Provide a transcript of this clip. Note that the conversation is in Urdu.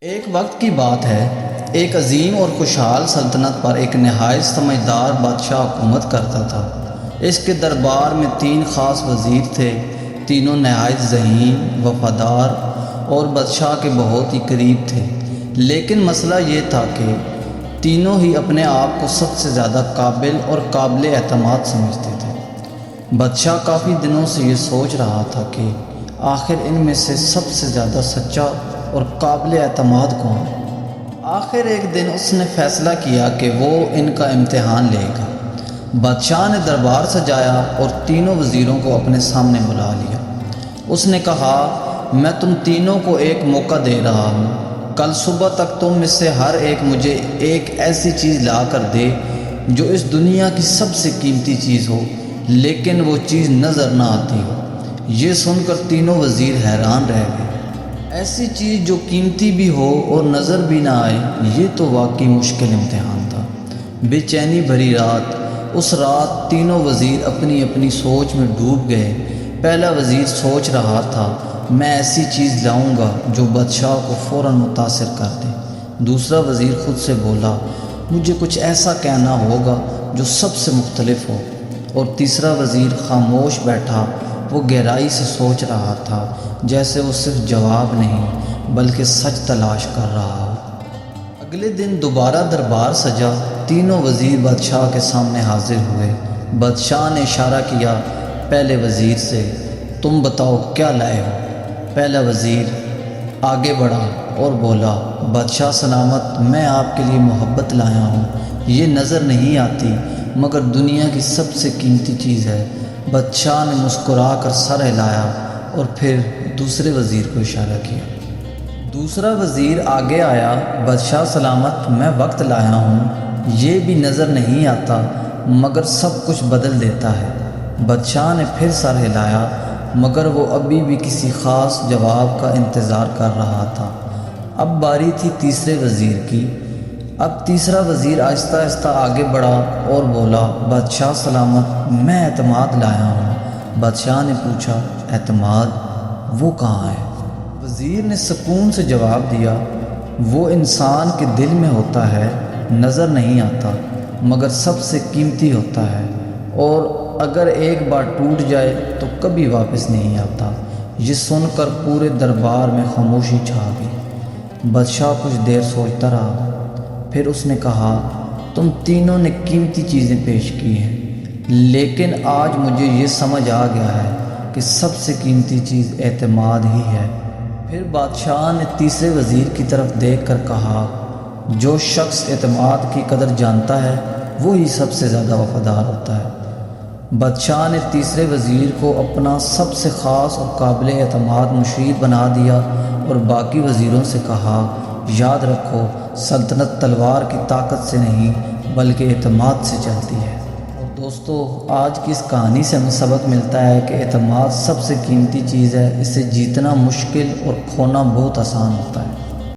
ایک وقت کی بات ہے، ایک عظیم اور خوشحال سلطنت پر ایک نہایت سمجھدار بادشاہ حکومت کرتا تھا۔ اس کے دربار میں 3 خاص وزیر تھے۔ تینوں نہایت ذہین، وفادار اور بادشاہ کے بہت ہی قریب تھے۔ لیکن مسئلہ یہ تھا کہ تینوں ہی اپنے آپ کو سب سے زیادہ قابل اور قابل اعتماد سمجھتے تھے۔ بادشاہ کافی دنوں سے یہ سوچ رہا تھا کہ آخر ان میں سے سب سے زیادہ سچا اور قابل اعتماد کون ہے۔ آخر ایک دن اس نے فیصلہ کیا کہ وہ ان کا امتحان لے گا۔ بادشاہ نے دربار سجایا اور تینوں وزیروں کو اپنے سامنے بلا لیا۔ اس نے کہا، میں تم تینوں کو ایک موقع دے رہا ہوں۔ کل صبح تک تم میں سے ہر ایک مجھے ایک ایسی چیز لا کر دے جو اس دنیا کی سب سے قیمتی چیز ہو، لیکن وہ چیز نظر نہ آتی ہو۔ یہ سن کر تینوں وزیر حیران رہ گئے۔ ایسی چیز جو قیمتی بھی ہو اور نظر بھی نہ آئے، یہ تو واقعی مشکل امتحان تھا۔ بے چینی بھری رات۔ اس رات تینوں وزیر اپنی اپنی سوچ میں ڈوب گئے۔ پہلا وزیر سوچ رہا تھا، میں ایسی چیز لاؤں گا جو بادشاہ کو فوراً متاثر کر دے۔ دوسرا وزیر خود سے بولا، مجھے کچھ ایسا کہنا ہوگا جو سب سے مختلف ہو۔ اور تیسرا وزیر خاموش بیٹھا۔ وہ گہرائی سے سوچ رہا تھا، جیسے وہ صرف جواب نہیں بلکہ سچ تلاش کر رہا ہو۔ اگلے دن دوبارہ دربار سجا۔ تینوں وزیر بادشاہ کے سامنے حاضر ہوئے۔ بادشاہ نے اشارہ کیا پہلے وزیر سے، تم بتاؤ کیا لائے ہو؟ پہلا وزیر آگے بڑھا اور بولا، بادشاہ سلامت، میں آپ کے لیے محبت لایا ہوں۔ یہ نظر نہیں آتی مگر دنیا کی سب سے قیمتی چیز ہے۔ بادشاہ نے مسکرا کر سر ہلایا اور پھر دوسرے وزیر کو اشارہ کیا۔ دوسرا وزیر آگے آیا، بادشاہ سلامت، میں وقت لایا ہوں۔ یہ بھی نظر نہیں آتا مگر سب کچھ بدل دیتا ہے۔ بادشاہ نے پھر سر ہلایا مگر وہ ابھی بھی کسی خاص جواب کا انتظار کر رہا تھا۔ اب باری تھی تیسرے وزیر کی۔ اب تیسرا وزیر آہستہ آہستہ آگے بڑھا اور بولا، بادشاہ سلامت، میں اعتماد لایا ہوں۔ بادشاہ نے پوچھا، اعتماد؟ وہ کہاں ہے؟ وزیر نے سکون سے جواب دیا، وہ انسان کے دل میں ہوتا ہے، نظر نہیں آتا مگر سب سے قیمتی ہوتا ہے، اور اگر ایک بار ٹوٹ جائے تو کبھی واپس نہیں آتا۔ یہ سن کر پورے دربار میں خاموشی چھا گئی۔ بادشاہ کچھ دیر سوچتا رہا، پھر اس نے کہا، تم تینوں نے قیمتی چیزیں پیش کی ہیں، لیکن آج مجھے یہ سمجھ آ گیا ہے کہ سب سے قیمتی چیز اعتماد ہی ہے۔ پھر بادشاہ نے تیسرے وزیر کی طرف دیکھ کر کہا، جو شخص اعتماد کی قدر جانتا ہے وہی سب سے زیادہ وفادار ہوتا ہے۔ بادشاہ نے تیسرے وزیر کو اپنا سب سے خاص اور قابل اعتماد مشیر بنا دیا اور باقی وزیروں سے کہا، یاد رکھو، سلطنت تلوار کی طاقت سے نہیں بلکہ اعتماد سے چلتی ہے۔ اور دوستو، آج کی اس کہانی سے ہمیں سبق ملتا ہے کہ اعتماد سب سے قیمتی چیز ہے۔ اسے جیتنا مشکل اور کھونا بہت آسان ہوتا ہے۔